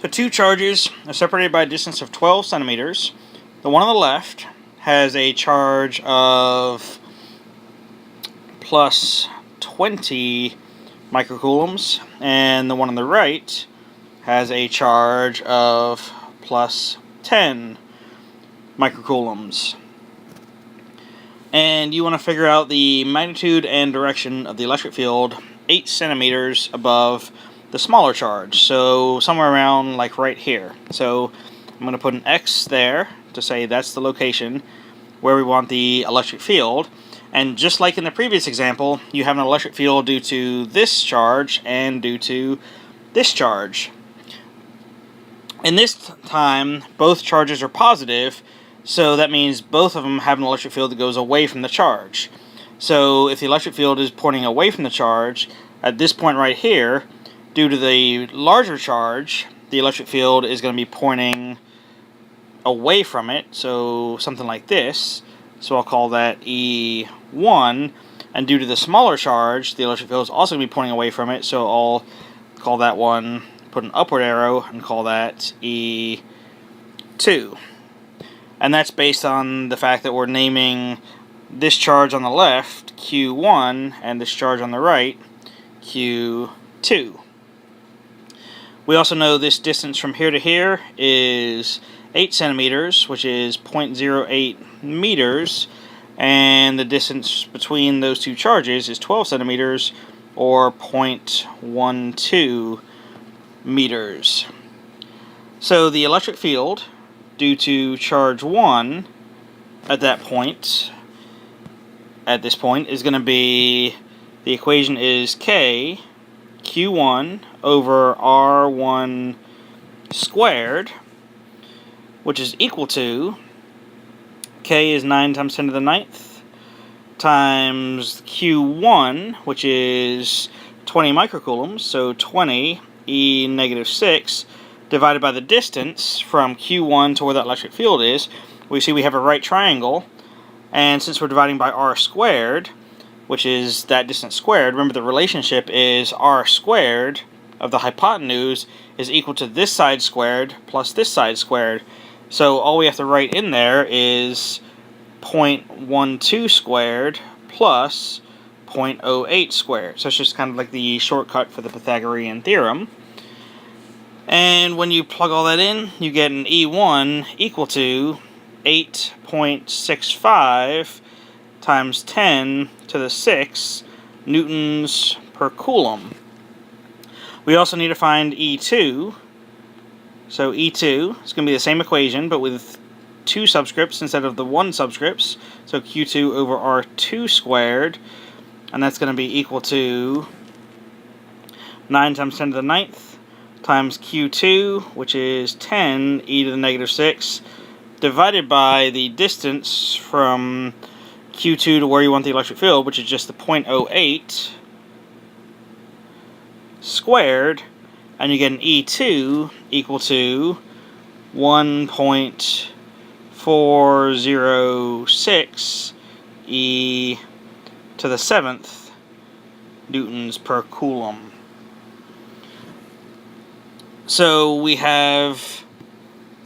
So two charges are separated by a distance of 12 centimeters. The one on the left has a charge of plus 20 microcoulombs, and the one on the right has a charge of plus 10 microcoulombs. And you want to figure out the magnitude and direction of the electric field 8 centimeters above the smaller charge, so somewhere around like right here. So I'm going to put an X there to say that's the location where we want the electric field. And just like in the previous example, you have an electric field due to this charge and due to this charge. In this time, both charges are positive, so that means both of them have an electric field that goes away from the charge. So if the electric field is pointing away from the charge, at this point right here, due to the larger charge, the electric field is going to be pointing away from it, so something like this. So I'll call that E1, and due to the smaller charge, the electric field is also going to be pointing away from it, so I'll call that one, put an upward arrow, and call that E2. And that's based on the fact that we're naming this charge on the left Q1, and this charge on the right Q2. We also know this distance from here to here is 8 centimeters, which is 0.08 meters, and the distance between those two charges is 12 centimeters, or 0.12 meters. So the electric field, due to charge 1 at this point, is going to be, the equation is K, Q1 over R1 squared, which is equal to, K is 9 times 10 to the 9th, times Q1, which is 20 microcoulombs, so 20 E negative 6, divided by the distance from Q1 to where that electric field is. We see we have a right triangle, and since we're dividing by R squared, which is that distance squared, remember the relationship is R squared of the hypotenuse is equal to this side squared plus this side squared. So all we have to write in there is 0.12 squared plus 0.08 squared. So it's just kind of like the shortcut for the Pythagorean theorem. And when you plug all that in, you get an E1 equal to 8.65 times 10 to the 6 newtons per coulomb. We also need to find E2. So E2 is going to be the same equation, but with 2 subscripts instead of the 1 subscripts. So Q2 over R2 squared, and that's going to be equal to 9 times 10 to the 9th times Q2, which is 10 e to the negative 6, divided by the distance from Q2 to where you want the electric field, which is just the 0.08 squared, and you get an E2 equal to 1.406 e to the 7th newtons per coulomb. So we have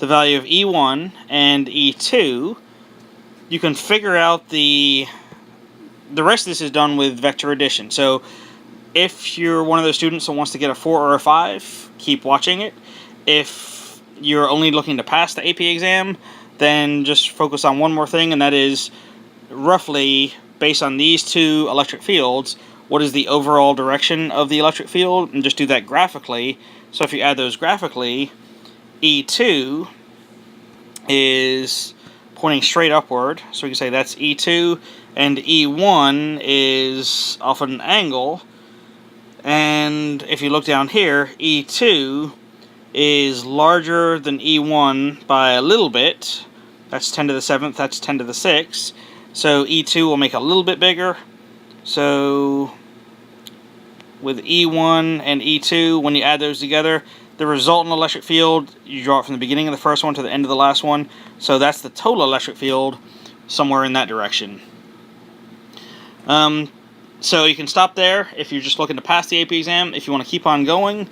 the value of E1 and E2. You can figure out the rest of this is done with vector addition. So if you're one of those students that wants to get a 4 or a 5, keep watching it. If you're only looking to pass the AP exam, then just focus on one more thing, and that is roughly, based on these two electric fields, what is the overall direction of the electric field, and just do that graphically. So if you add those graphically, E2 is pointing straight upward, so we can say that's E2, and E1 is off at an angle, and if you look down here, E2 is larger than E1 by a little bit. That's 10 to the 7th, that's 10 to the 6th, so E2 will make a little bit bigger. So with E1 and E2, when you add those together, the resultant electric field, you draw it from the beginning of the first one to the end of the last one. So that's the total electric field, somewhere in that direction. So you can stop there if you're just looking to pass the AP exam. If you want to keep on going,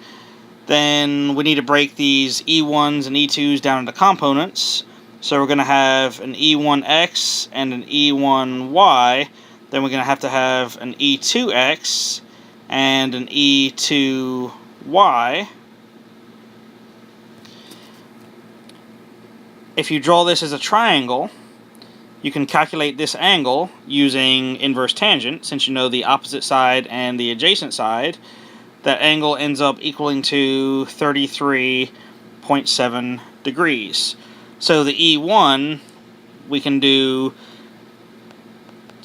Then we need to break these E1s and E2s down into components. So we're going to have an E1x and an E1y. Then we're going to have an E2x and an E2y. If you draw this as a triangle, you can calculate this angle using inverse tangent, since you know the opposite side and the adjacent side. That angle ends up equaling to 33.7 degrees. So the E1 we can do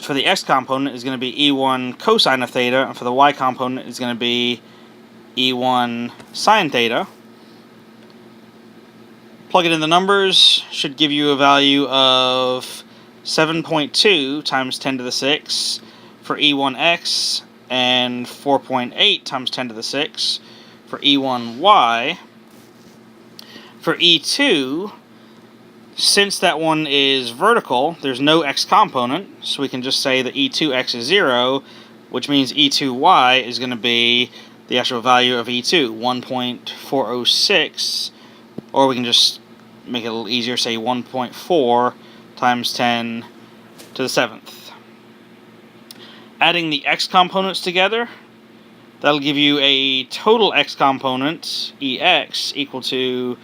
for the x component is going to be E1 cosine of theta, and for the y component is going to be E1 sine theta. Plug it in the numbers, should give you a value of 7.2 times 10 to the 6 for E1x, and 4.8 times 10 to the 6 for E1y. For E2, since that one is vertical, there's no x component, so we can just say that E2x is 0, which means E2y is going to be the actual value of E2, 1.406, or we can just make it a little easier, say 1.4 times 10 to the 7th. Adding the x components together, that'll give you a total x component, EX, equal to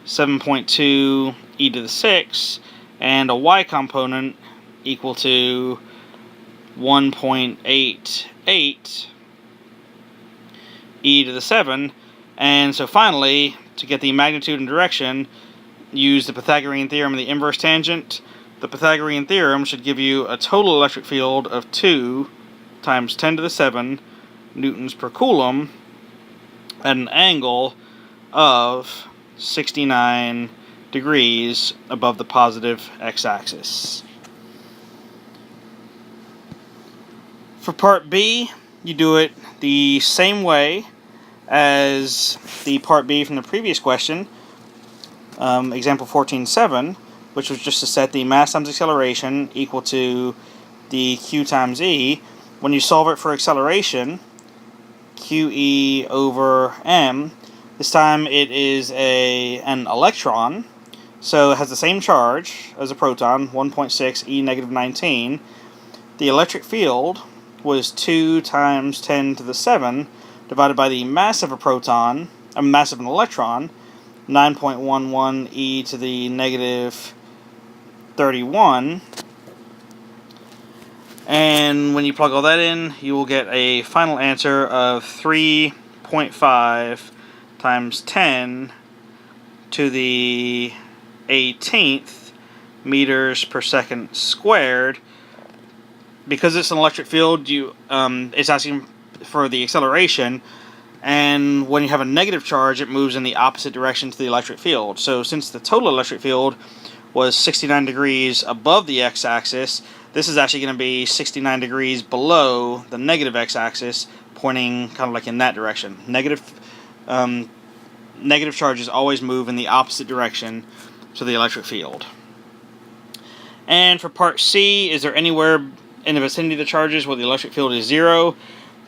7.2 e to the 6, and a y component equal to 1.88 e to the 7. And so finally, to get the magnitude and direction, use the Pythagorean theorem and the inverse tangent. The Pythagorean theorem should give you a total electric field of 2 times 10 to the 7 newtons per coulomb at an angle of 69 degrees above the positive x-axis. For part B, you do it the same way as the part B from the previous question, example 14.7, which was just to set the mass times acceleration equal to the q times e. When you solve it for acceleration, qe over m, this time it is an electron, so it has the same charge as a proton, 1.6 e negative 19. The electric field was 2 times 10 to the 7 divided by the mass of a proton, mass of an electron, 9.11 e to the negative 31. And when you plug all that in, you will get a final answer of 3.5 times 10 to the 18th meters per second squared. Because it's an electric field, it's asking for the acceleration, and when you have a negative charge, it moves in the opposite direction to the electric field. So since the total electric field was 69 degrees above the x-axis, this is actually going to be 69 degrees below the negative x-axis, pointing kind of like in that direction. Negative charges always move in the opposite direction to the electric field. And for part C, is there anywhere in the vicinity of the charges where the electric field is 0?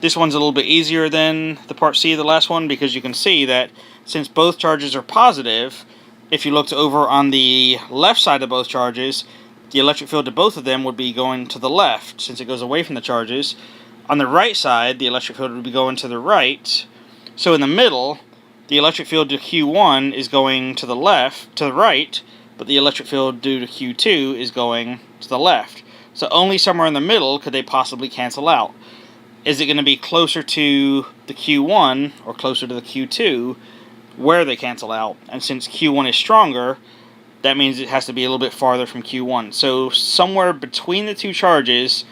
This one's a little bit easier than the part C of the last one, because you can see that since both charges are positive, if you looked over on the left side of both charges, the electric field to both of them would be going to the left, since it goes away from the charges. On the right side, the electric field would be going to the right. So in the middle, the electric field to Q1 is going to the right, but the electric field due to Q2 is going to the left. So only somewhere in the middle could they possibly cancel out. Is it going to be closer to the Q1 or closer to the Q2 where they cancel out? And since Q1 is stronger, that means it has to be a little bit farther from Q1. So somewhere between the two charges,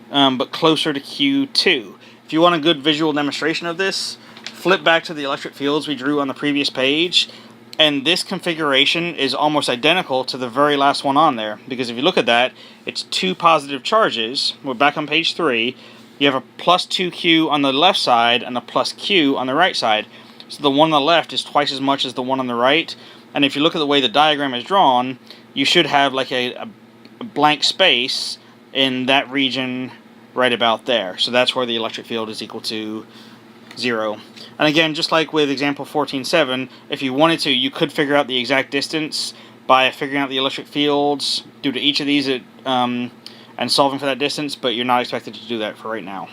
but closer to Q2. If you want a good visual demonstration of this, flip back to the electric fields we drew on the previous page, and this configuration is almost identical to the very last one on there, because if you look at that, it's two positive charges. We're back on page 3. You have a plus 2q on the left side and a plus q on the right side. So the one on the left is twice as much as the one on the right. And if you look at the way the diagram is drawn, you should have like a blank space in that region right about there. So that's where the electric field is equal to 0. And again, just like with example 14.7, if you wanted to, you could figure out the exact distance by figuring out the electric fields due to each of these and solving for that distance, but you're not expected to do that for right now.